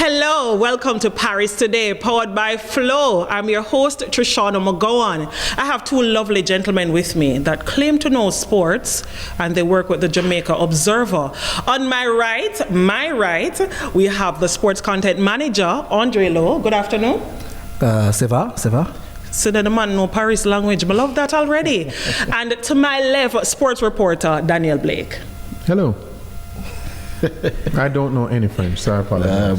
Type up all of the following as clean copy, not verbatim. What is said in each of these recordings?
Hello, welcome to Paris Today, powered by Flow. I'm your host, Trishana McGowan. I have two lovely gentlemen with me that claim to know sports, and they work with the Jamaica Observer. On my right, we have the sports content manager, Andre Lowe. Good afternoon. Ça va. So that the man know Paris language. I love that already. And to my left, sports reporter, Daniel Blake. Hello. I don't know any French, so I apologize.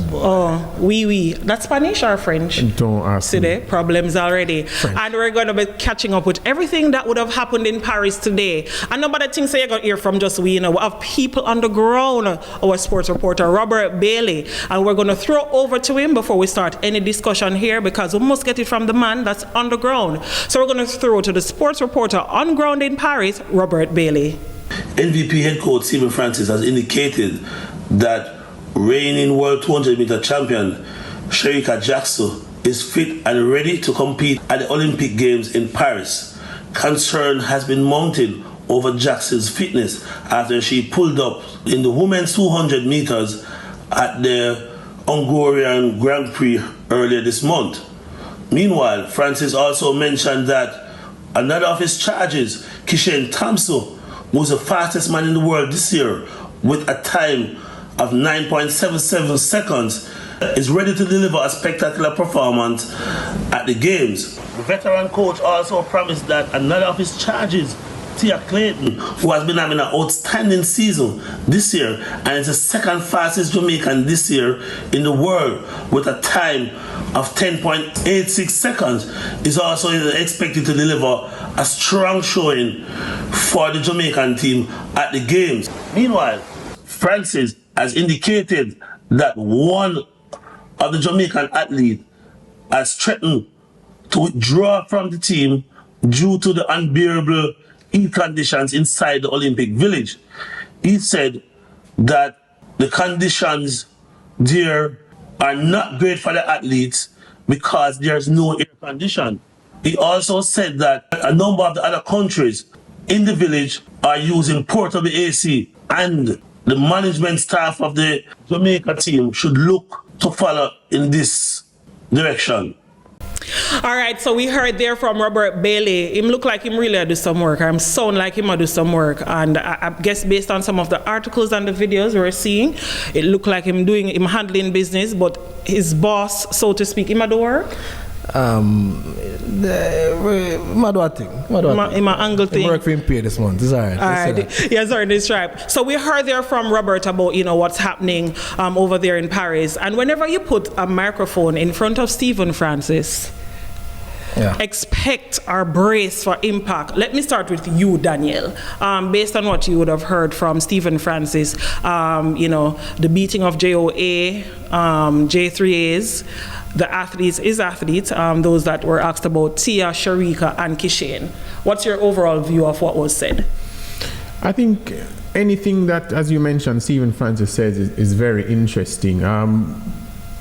Oui. That's Spanish or French? Don't ask me. Today, problems already. French. And we're going to be catching up with everything that would have happened in Paris today. And nobody thinks that you're going to hear from just we, we have people on the ground. Our sports reporter, Robert Bailey. And we're going to throw over to him before we start any discussion here, because we must get it from the man that's on the ground. So we're going to throw to the sports reporter on ground in Paris, Robert Bailey. MVP head coach Stephen Francis has indicated that reigning World 200-meter champion Sherika Jackson is fit and ready to compete at the Olympic Games in Paris. Concern has been mounted over Jackson's fitness after she pulled up in the women's 200 meters at the Hungarian Grand Prix earlier this month. Meanwhile, Francis also mentioned that another of his charges, Kishane Thompson, was the fastest man in the world this year with a time of 9.77 seconds, is ready to deliver a spectacular performance at the Games. The veteran coach also promised that another of his charges, Tia Clayton, who has been having an outstanding season this year and is the second fastest Jamaican this year in the world with a time of 10.86 seconds, is also expected to deliver a strong showing for the Jamaican team at the Games. Meanwhile, Francis has indicated that one of the Jamaican athletes has threatened to withdraw from the team due to the unbearable heat conditions inside the Olympic Village. He said that the conditions there are not great for the athletes because there's no air condition. He also said that a number of the other countries in the village are using portable AC, and the management staff of the Jamaica team should look to follow in this direction. All right, so we heard there from Robert Bailey. Him look like him really do some work. I'm sound like him do some work. And I guess based on some of the articles and the videos we're seeing, it looked like him handling business, but his boss, so to speak, him do work. Angle thing. Work for him pay this month. It's all right. Yes, sir, this right. So we heard there from Robert about what's happening over there in Paris. And whenever you put a microphone in front of Stephen Francis, expect or brace for impact. Let me start with you, Daniel. Based on what you would have heard from Stephen Francis, the beating of JOA, J3As, the athletes, those that were asked about Tia, Sherika, and Kishane. What's your overall view of what was said? I think anything that, as you mentioned, Stephen Francis says is very interesting.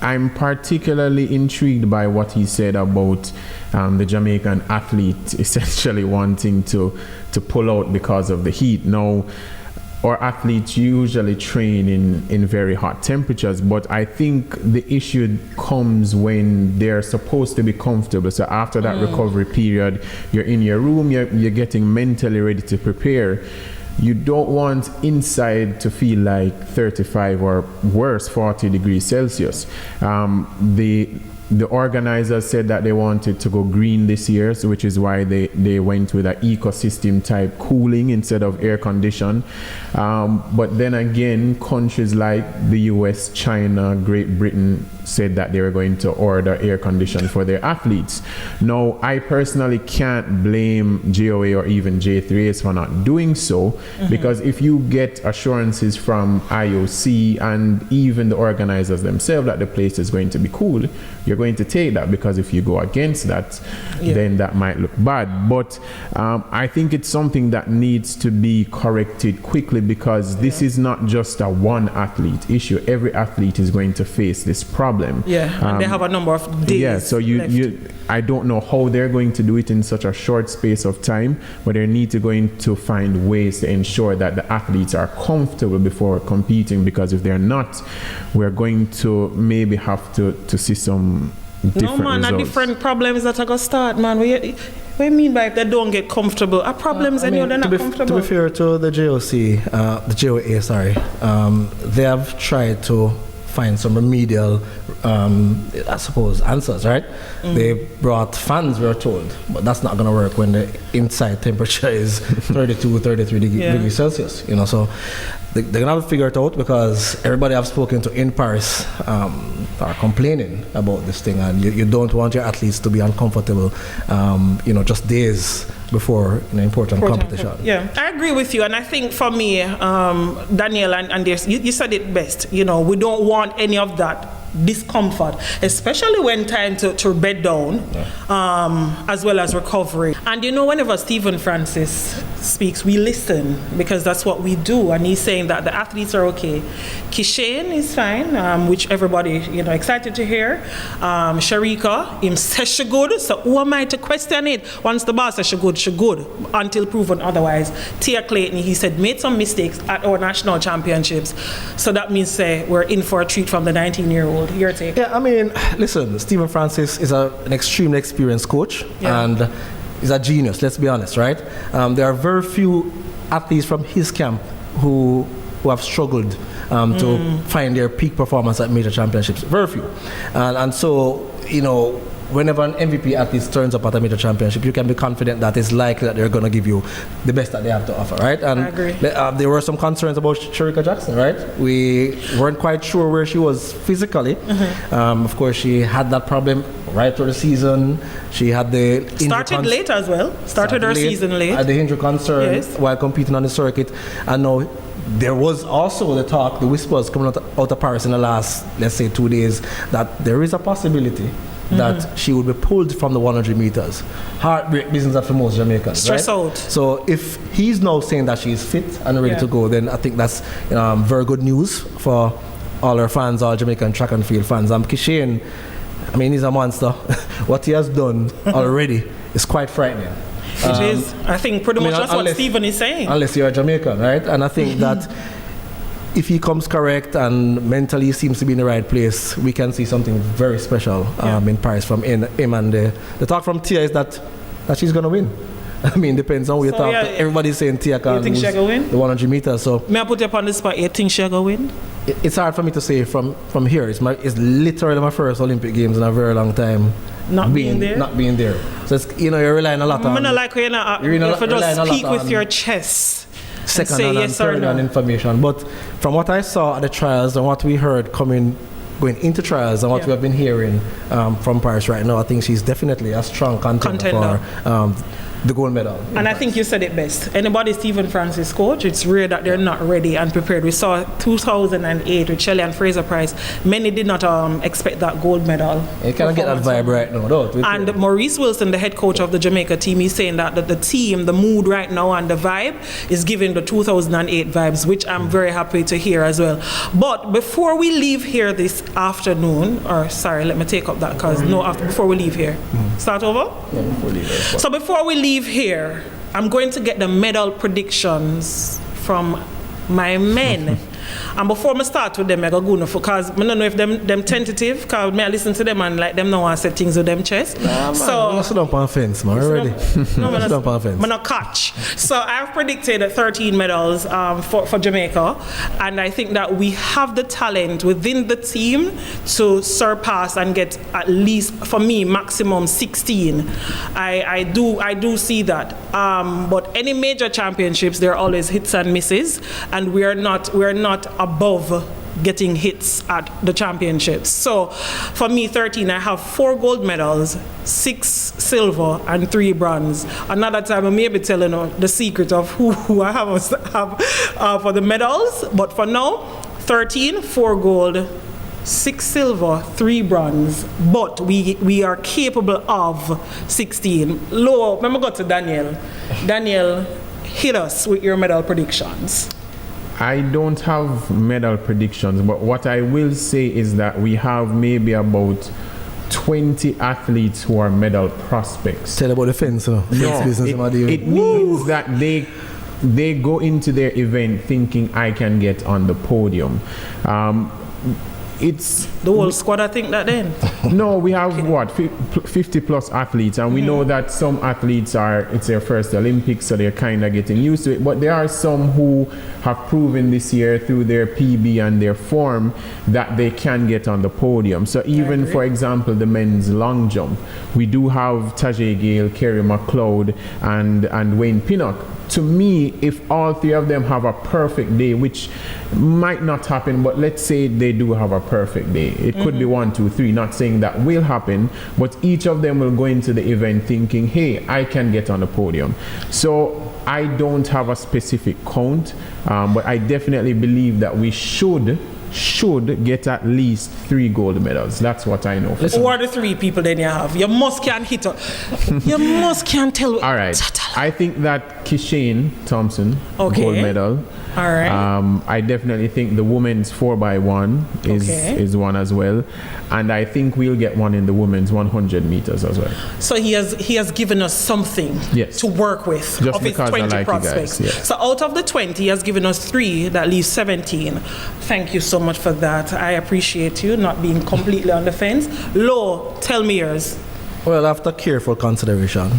I'm particularly intrigued by what he said about the Jamaican athlete essentially wanting to pull out because of the heat. Now, our athletes usually train in very hot temperatures, but I think the issue comes when they're supposed to be comfortable. So after that recovery period, you're in your room, you're getting mentally ready to prepare. You don't want inside to feel like 35 or worse, 40 degrees Celsius. The organizers said that they wanted to go green this year, so which is why they went with an ecosystem type cooling instead of air condition. But then again, countries like the US, China, Great Britain said that they were going to order air condition for their athletes. Now, I personally can't blame JOA or even J3As for not doing so, because if you get assurances from IOC and even the organizers themselves that the place is going to be cool, you're you're going to take that, because if you go against that, then that might look bad. But I think it's something that needs to be corrected quickly, because this is not just a one athlete issue. Every athlete is going to face this problem. And they have a number of days. So I don't know how they're going to do it in such a short space of time, but they need to going to find ways to ensure that the athletes are comfortable before competing, because if they're not, we're going to maybe have to see some different results. Different problems that are going to start, man. What do you mean by if they don't get comfortable? Are problems they're not comfortable? To be fair to the JOA, they have tried to find some remedial, I suppose, answers, right? They brought fans, we're told, but that's not going to work when the inside temperature is 32, 33 degrees Celsius, you know, so they're going to have to figure it out, because everybody I've spoken to in Paris are complaining about this thing, and you don't want your athletes to be uncomfortable, just days before an important competition. Yeah, I agree with you, and I think for me, Daniel and you said it best. We don't want any of that discomfort, especially when time to bed down, as well as recovery. And whenever Stephen Francis speaks, we listen, because that's what we do. And he's saying that the athletes are okay. Kishane is fine, which everybody excited to hear. Sharika, him says she good. So who am I to question it? Once the boss says she good, until proven otherwise. Tia Clayton, he said, made some mistakes at our national championships. So that means we're in for a treat from the 19-year-old. Your take? Yeah, I mean, listen, Stephen Francis is an extremely experienced coach, and he's a genius, let's be honest, right? There are very few athletes from his camp who have struggled to find their peak performance at major championships. Very few. And so, whenever an MVP athlete turns up at a major championship, you can be confident that it's likely that they're going to give you the best that they have to offer, right? And I agree. There were some concerns about Sharika Jackson, right? We weren't quite sure where she was physically. Of course, she had that problem right through the season. She had the started late as well. Started her season late. Had the injury concern while competing on the circuit, and now there was also the whispers coming out of Paris in the last, let's say, 2 days, that there is a possibility that she would be pulled from the 100 meters. Heartbreak business for most Jamaicans. Stress right? out. So if he's now saying that she's fit and ready to go, then I think that's very good news for all our fans, all Jamaican track and field fans. Kishane, I mean, he's a monster. What he has done already is quite frightening. It is. I think pretty much that's what Stephen is saying. Unless you're a Jamaican, right? And I think that if he comes correct and mentally seems to be in the right place, we can see something very special in Paris from him. And the talk from Tia is that she's going to win. I mean, depends on who you talk to. Everybody's saying Tia can lose the 100 meters. So may I put you up on the spot? You think she'll go win? It's hard for me to say from here. It's literally my first Olympic Games in a very long time. Not being there. So it's, you're relying a lot on. I'm not like you just speak with your chest. Second and third hand information. But from what I saw at the trials and what we heard going into trials and what we have been hearing from Paris right now, I think she's definitely a strong contender for the gold medal. And I think you said it best. Anybody Stephen Francis coach, it's rare that they're not ready and prepared. We saw 2008 with Shelley and Fraser Price. Many did not expect that gold medal. You cannot get that vibe right now, though. And Maurice Wilson, the head coach of the Jamaica team, is saying that the team, the mood right now and the vibe is giving the 2008 vibes, which I'm very happy to hear as well. But before we leave here this afternoon, let me take up that before we leave here. Start over? Yeah, before we leave here. So before we leave here, I'm going to get the medal predictions from my men. And before I start with them, I go because I don't know if them tentative, because I listen to them and like them now I say things with them chest. So sit up on fence, man. Already. No, sit up on fence. I'm not catch. So I've predicted 13 medals for Jamaica, and I think that we have the talent within the team to surpass and get at least, for me, maximum 16. I do see that. But any major championships, there are always hits and misses, and we're not above getting hits at the championships. So for me, 13, I have 4 gold medals, 6 silver and 3 bronze. Another time I may be telling you the secret of who I have for the medals, but for now, 13, 4 gold, 6 silver, 3 bronze, but we are capable of 16. Low, let me go to Daniel. Daniel, hit us with your medal predictions. I don't have medal predictions, but what I will say is that we have maybe about 20 athletes who are medal prospects. Tell about the fence, No, business. it means that they go into their event thinking I can get on the podium. It's the whole squad, I think that then. No, we have what 50 plus athletes, and we know that some athletes it's their first Olympics, so they're kind of getting used to it. But there are some who have proven this year through their PB and their form that they can get on the podium. So even, for example, the men's long jump, we do have Tajay Gale, Kerry McLeod, and Wayne Pinnock. To me, if all 3 of them have a perfect day, which might not happen, but let's say they do have a perfect day. It could be 1, 2, 3, not saying that will happen, but each of them will go into the event thinking, hey, I can get on the podium. So I don't have a specific count, but I definitely believe that we should get at least 3 gold medals. That's what I know. Who are the 3 people then you have? You must can hit up. You must can tell. All right. I think that Kishane Thompson, gold medal. All right. I definitely think the women's 4x1 is one as well, and I think we'll get one in the women's 100 meters as well. So he has given us something to work with. Just of his because 20 I like prospects. you guys. Yes. So out of the 20, he has given us 3 that leaves 17. Thank you so much for that. I appreciate you not being completely on the fence. Lo, tell me yours. Well, after careful consideration,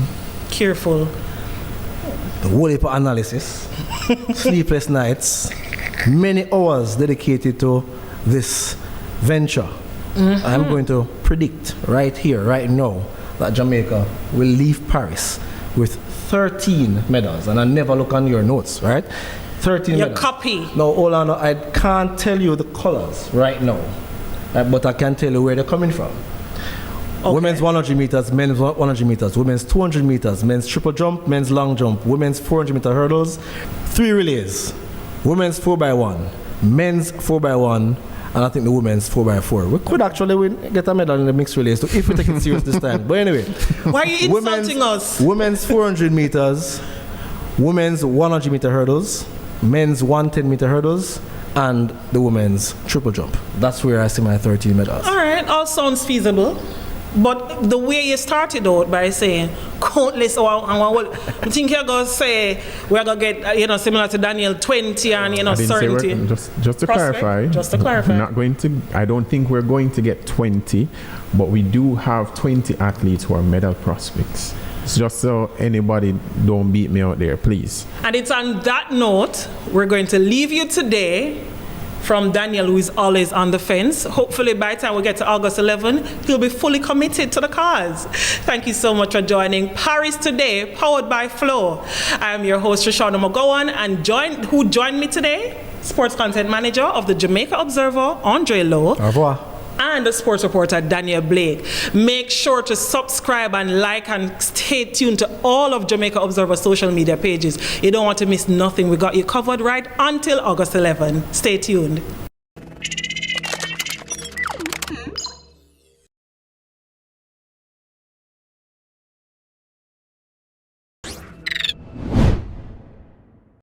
Careful. the whole heap of analysis, sleepless nights, many hours dedicated to this venture, I'm going to predict right here, right now, that Jamaica will leave Paris with 13 medals. And I never look on your notes, right? 13 Your medals. copy. No, hold on. I can't tell you the colors right now, but I can tell you where they're coming from. Okay. Women's 100 meters, men's 100 meters, women's 200 meters, men's triple jump, men's long jump, women's 400 meter hurdles, 3 relays, women's 4x1, men's 4x1, and I think the women's 4x4. We could actually get a medal in the mixed relays too, if we take it serious this time. But anyway, Why are you insulting us? Women's 400 meters, women's 100 meter hurdles, men's 110 meter hurdles, and the women's triple jump. That's where I see my 13 medals. All right, all sounds feasible. But the way you started out by saying countless, I think you're going to say we're going to get, similar to Daniel, 20 and, certainty. Just to clarify. Just to clarify. I don't think we're going to get 20, but we do have 20 athletes who are medal prospects. Just so anybody don't beat me out there, please. And it's on that note, we're going to leave you today from Daniel, who is always on the fence. Hopefully by the time we get to August 11, he'll be fully committed to the cause. Thank you so much for joining Paris Today, powered by Flow. I am your host, Shoshana McGowan, and who joined me today? Sports content manager of the Jamaica Observer, Andre Lowe. Au revoir. And the sports reporter, Daniel Blake. Make sure to subscribe and like and stay tuned to all of Jamaica Observer social media pages. You don't want to miss nothing. We got you covered right until August 11. Stay tuned.